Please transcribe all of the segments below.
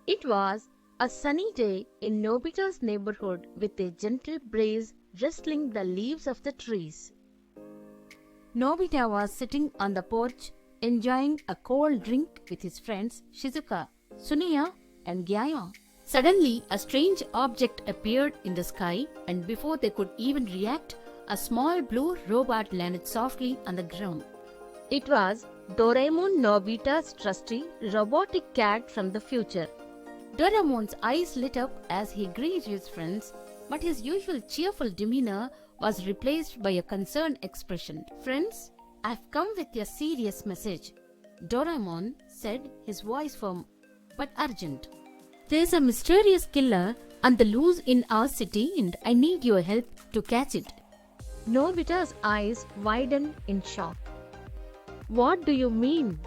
It was a sunny day in Nobita's neighborhood with a gentle breeze rustling the leaves of the trees. Nobita was sitting on the porch enjoying a cold drink with his friends Shizuka, Sunia, and Gyaya. Suddenly, a strange object appeared in the sky, and before they could even react, a small blue robot landed softly on the ground. It was Doraemon Nobita's trusty robotic cat from the future. Doraemon's eyes lit up as he greeted his friends, but his usual cheerful demeanor was replaced by a concerned expression. Friends, I've come with a serious message, Doraemon said, his voice firm but urgent. There's a mysterious killer on the loose in our city and I need your help to catch it. Nobita's eyes widened in shock. What do you mean?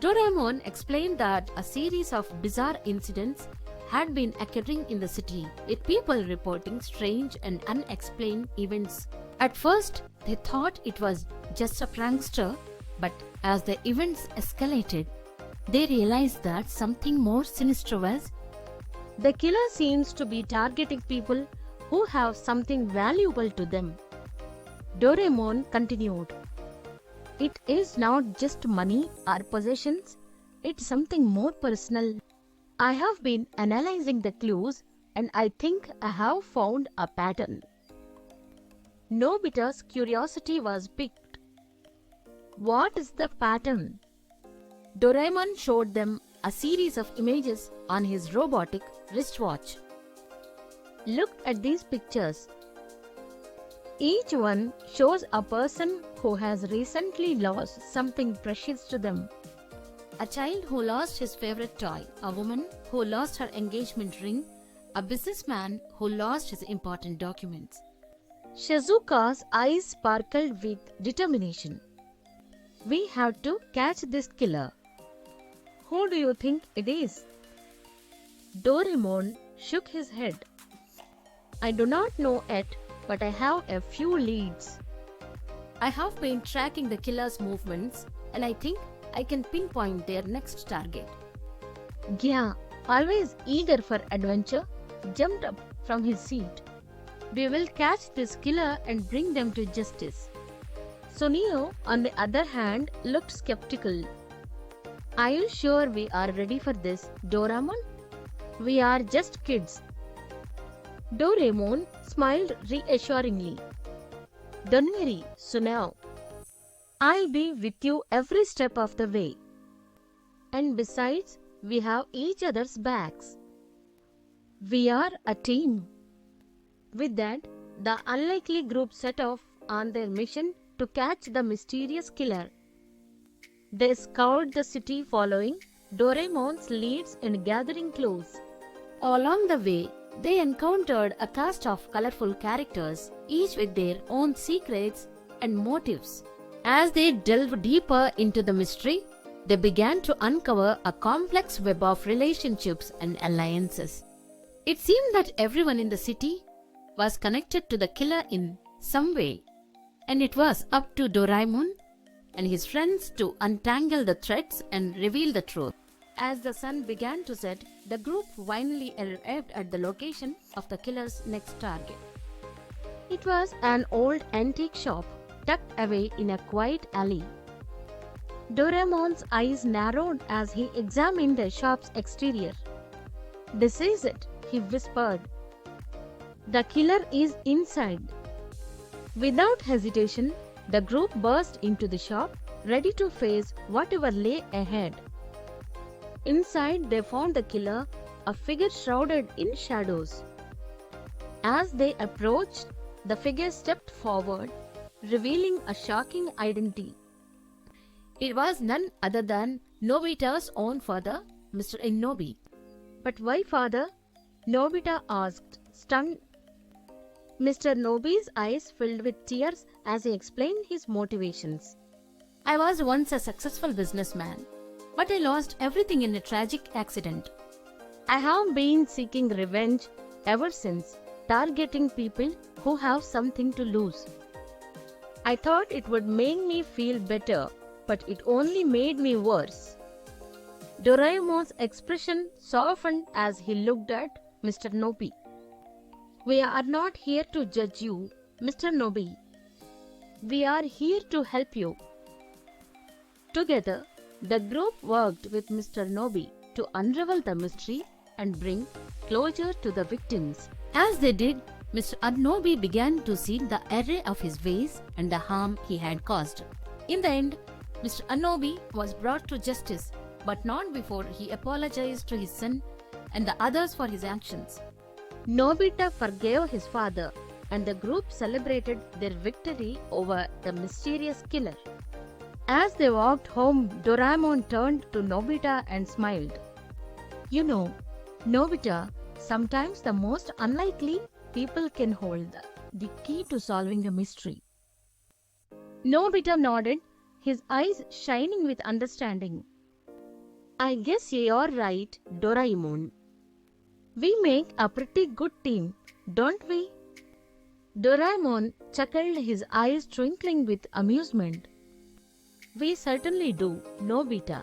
Doraemon explained that a series of bizarre incidents had been occurring in the city, with people reporting strange and unexplained events. At first, they thought it was just a prankster, but as the events escalated, they realized that something more sinister was. The killer seems to be targeting people who have something valuable to them. Doraemon continued. It is not just money or possessions, it's something more personal. I have been analyzing the clues and I think I have found a pattern. Nobita's curiosity was piqued. What is the pattern? Doraemon showed them a series of images on his robotic wristwatch. Look at these pictures. Each one shows a person who has recently lost something precious to them. A child who lost his favorite toy, a woman who lost her engagement ring, a businessman who lost his important documents. Shizuka's eyes sparkled with determination. We have to catch this killer. Who do you think it is? Doraemon shook his head. I do not know yet, but I have a few leads. I have been tracking the killer's movements and I think I can pinpoint their next target. Gya, always eager for adventure, jumped up from his seat. We will catch this killer and bring them to justice. Sunio, on the other hand, looked skeptical. Are you sure we are ready for this, Doraemon? We are just kids. Doraemon smiled reassuringly. Don't worry, Suneo. I'll be with you every step of the way. And besides, we have each other's backs. We are a team. With that, the unlikely group set off on their mission to catch the mysterious killer. They scoured the city following Doraemon's leads and gathering clues. Along the way, they encountered a cast of colorful characters, each with their own secrets and motives. As they delved deeper into the mystery, they began to uncover a complex web of relationships and alliances. It seemed that everyone in the city was connected to the killer in some way, and it was up to Doraemon and his friends to untangle the threads and reveal the truth. As the sun began to set, the group finally arrived at the location of the killer's next target. It was an old antique shop tucked away in a quiet alley. Doraemon's eyes narrowed as he examined the shop's exterior. This is it, he whispered. The killer is inside. Without hesitation, the group burst into the shop, ready to face whatever lay ahead. Inside, they found the killer, a figure shrouded in shadows. As they approached, the figure stepped forward, revealing a shocking identity. It was none other than Nobita's own father, Mr. Inobi. But why father? Nobita asked, stunned. Mr. Nobi's eyes filled with tears as he explained his motivations. I was once a successful businessman, but I lost everything in a tragic accident. I have been seeking revenge ever since, targeting people who have something to lose. I thought it would make me feel better, but it only made me worse. Doraemon's expression softened as he looked at Mr. Nobi. We are not here to judge you, Mr. Nobi. We are here to help you. Together, the group worked with Mr. Nobi to unravel the mystery and bring closure to the victims. As they did, Mr. Nobi began to see the error of his ways and the harm he had caused. In the end, Mr. Nobi was brought to justice, but not before he apologized to his son and the others for his actions. Nobita forgave his father, and the group celebrated their victory over the mysterious killer. As they walked home, Doraemon turned to Nobita and smiled. You know, Nobita, sometimes the most unlikely people can hold the key to solving a mystery. Nobita nodded, his eyes shining with understanding. I guess you're right, Doraemon. We make a pretty good team, don't we? Doraemon chuckled, his eyes twinkling with amusement. We certainly do, Nobita.